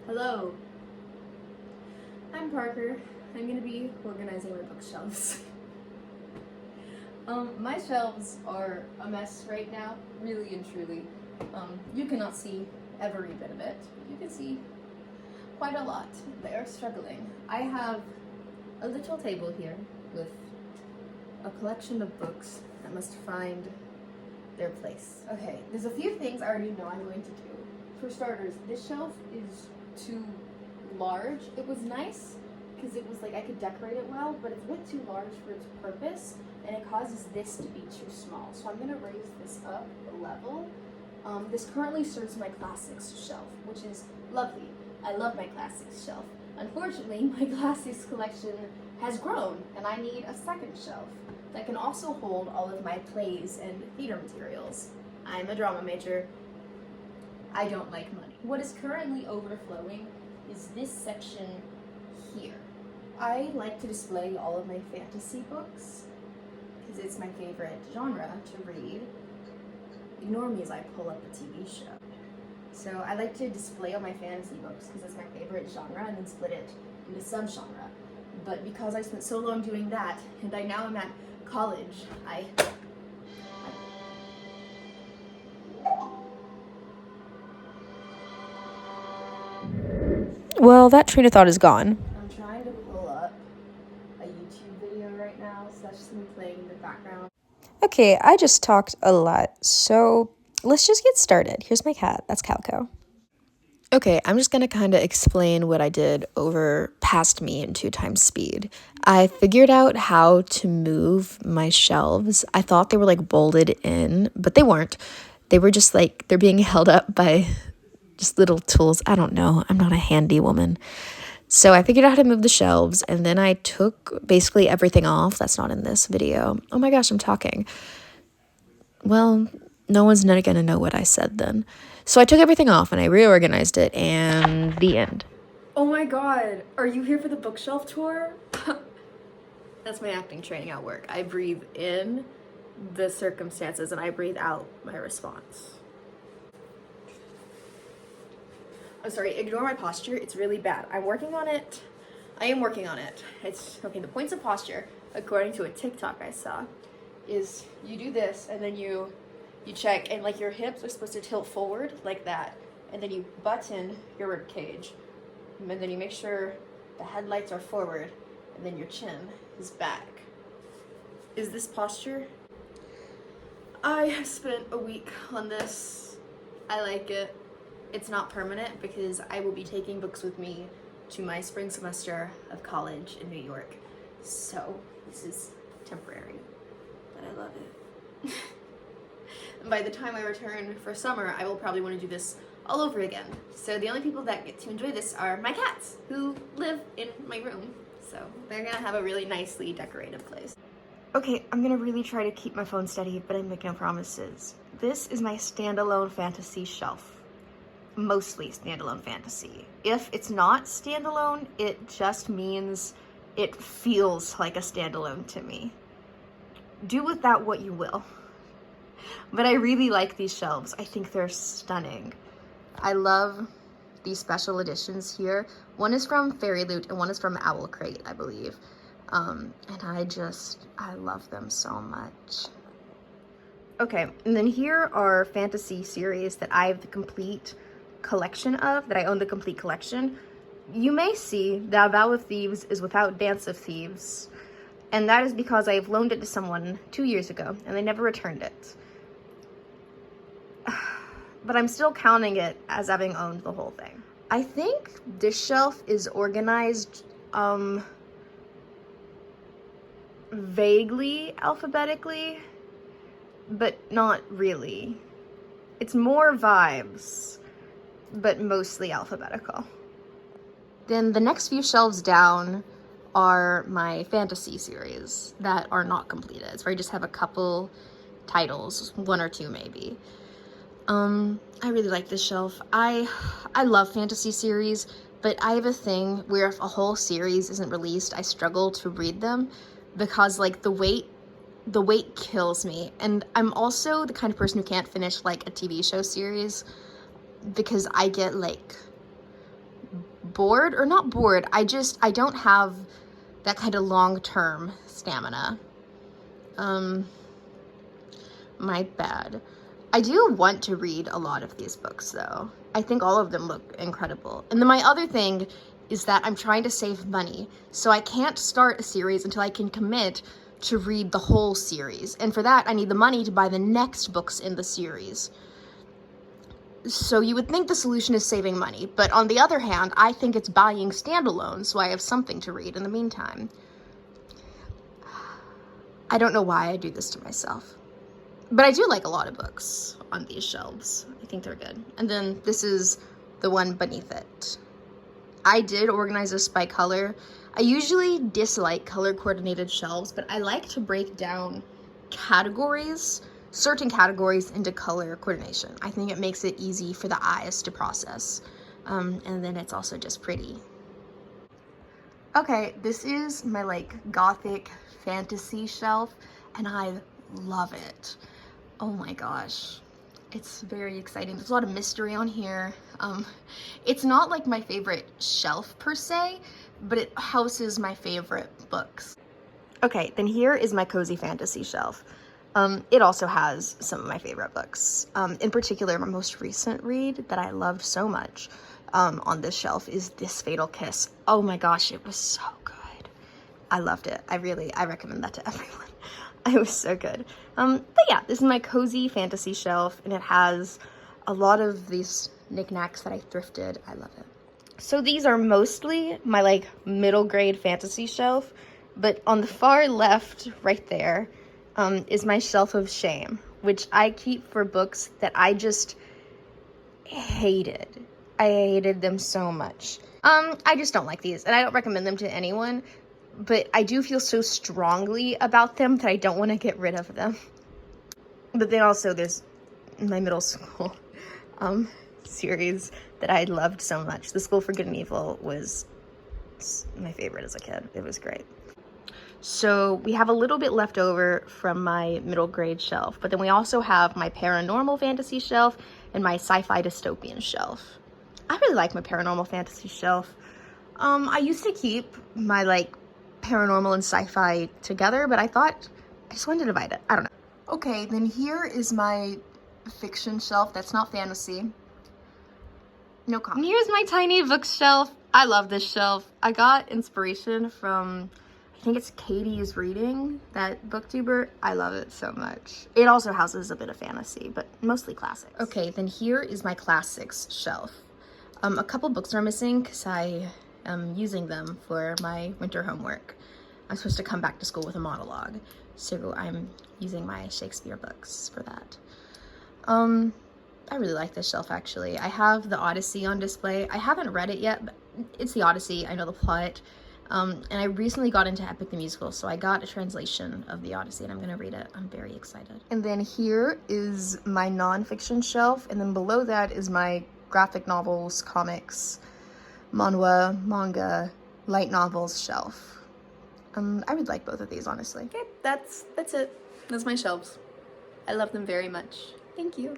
Hello, I'm Parker. I'm going to be organizing my bookshelves. My shelves are a mess right now, really and truly. You cannot see every bit of it, but you can see quite a lot. They are struggling. I have a little table here with a collection of books that must find their place. Okay, there's a few things I already know I'm going to do. For starters, this shelf is too large. It was nice because it was like I could decorate it well, but it's a bit too large for its purpose, and it causes this to be too small. So I'm gonna raise this up a level. This currently serves my classics shelf, which is lovely. I love my classics shelf. Unfortunately, my classics collection has grown, and I need a second shelf that can also hold all of my plays and theater materials. I'm a drama major. I don't like money. What is currently overflowing is this section here. I like to display all of my fantasy books because it's my favorite genre to read. Ignore me as I pull up a TV show. So I like to display all my fantasy books because it's my favorite genre and then split it into subgenre. But because I spent so long doing that and I now am at college, Well, that train of thought is gone. I'm trying to pull up a YouTube video right now, so that's just me playing in the background. Okay, I just talked a lot, so let's just get started. Here's my cat. That's Calico. Okay, I'm just gonna kind of explain what I did over past me in 2x speed. I figured out how to move my shelves. I thought they were like bolted in, but they weren't. They were just like, they're being held up by just little tools. I don't know. I'm not a handy woman. So I figured out how to move the shelves, and then I took basically everything off. That's not in this video. Oh my gosh, I'm talking. Well, no one's not gonna know what I said then. So I took everything off and I reorganized it, and the end. Oh my god, are you here for the bookshelf tour? That's my acting training at work. I breathe in the circumstances and I breathe out my response. I'm sorry, ignore my posture. It's really bad. I'm working on it. I am working on it. It's okay. The points of posture, according to a TikTok I saw, is you do this and then you check, and like your hips are supposed to tilt forward like that, and then you button your rib cage, and then you make sure the headlights are forward, and then your chin is back. Is this posture? I have spent a week on this. I like it. It's not permanent because I will be taking books with me to my spring semester of college in New York. So this is temporary, but I love it. And by the time I return for summer, I will probably want to do this all over again. So the only people that get to enjoy this are my cats, who live in my room. So they're gonna have a really nicely decorated place. Okay, I'm gonna really try to keep my phone steady, but I make no promises. This is my standalone fantasy shelf. Mostly standalone fantasy. If it's not standalone, it just means it feels like a standalone to me. Do with that what you will. But I really like these shelves. I think they're stunning. I love these special editions here. One is from Fairy Loot and one is from Owl Crate, I believe. And I love them so much. Okay, and then here are fantasy series that I have the complete collection of, that I own the complete collection. You may see that Vow of Thieves is without Dance of Thieves, and that is because I have loaned it to someone 2 years ago and they never returned it. But I'm still counting it as having owned the whole thing. I think this shelf is organized vaguely alphabetically, but not really. It's more vibes, but mostly alphabetical. Then the next few shelves down are my fantasy series that are not completed. So I just have a couple titles, one or two maybe. I really like this shelf. I love fantasy series, but I have a thing where if a whole series isn't released, I struggle to read them because like the weight kills me. And I'm also the kind of person who can't finish like a TV show series because I get like bored, or not bored, I don't have that kind of long-term stamina. My bad. I do want to read a lot of these books, though. I think all of them look incredible. And then my other thing is that I'm trying to save money, so I can't start a series until I can commit to read the whole series. And for that, I need the money to buy the next books in the series. So you would think the solution is saving money, but on the other hand, I think it's buying standalone, so I have something to read in the meantime. I don't know why I do this to myself. But I do like a lot of books on these shelves. I think they're good. And then this is the one beneath it. I did organize this by color. I usually dislike color coordinated shelves, but I like to break down categories, certain categories, into color coordination. I think it makes it easy for the eyes to process. And then it's also just pretty. Okay, this is my like gothic fantasy shelf, and I love it. Oh my gosh, it's very exciting. There's a lot of mystery on here. It's not like my favorite shelf per se, but it houses my favorite books. Okay, then here is my cozy fantasy shelf. It also has some of my favorite books. In particular, my most recent read that I loved so much on this shelf is This Fatal Kiss. Oh my gosh, it was so good. I loved it. I recommend that to everyone. It was so good. But yeah, this is my cozy fantasy shelf, and it has a lot of these knickknacks that I thrifted. I love it. So these are mostly my like middle grade fantasy shelf, but on the far left, right there, is my shelf of shame, which I keep for books that I just hated. I hated them so much. I just don't like these, and I don't recommend them to anyone. But I do feel so strongly about them that I don't want to get rid of them. But then also there's my middle school series that I loved so much. The School for Good and Evil was my favorite as a kid. It was great. So we have a little bit left over from my middle grade shelf, but then we also have my paranormal fantasy shelf and my sci-fi dystopian shelf. I really like my paranormal fantasy shelf. I used to keep my like paranormal and sci-fi together, but I thought I just wanted to divide it. I don't know. Okay, then here is my fiction shelf that's not fantasy. No comment. And here's my tiny bookshelf. I love this shelf. I got inspiration from, I think it's Katie's Reading, that booktuber. I love it so much. It also houses a bit of fantasy, but mostly classics. Okay, then here is my classics shelf. A couple books are missing because I am using them for my winter homework. I'm supposed to come back to school with a monologue, so I'm using my Shakespeare books for that. I really like this shelf, actually. I have the Odyssey on display. I haven't read it yet, but it's the Odyssey. I know the plot. And I recently got into Epic the Musical, so I got a translation of the Odyssey, and I'm gonna read it. I'm very excited. And then here is my nonfiction shelf, and then below that is my graphic novels, comics, manhwa, manga, light novels shelf. I would like both of these, honestly. Okay, that's it. That's my shelves. I love them very much. Thank you.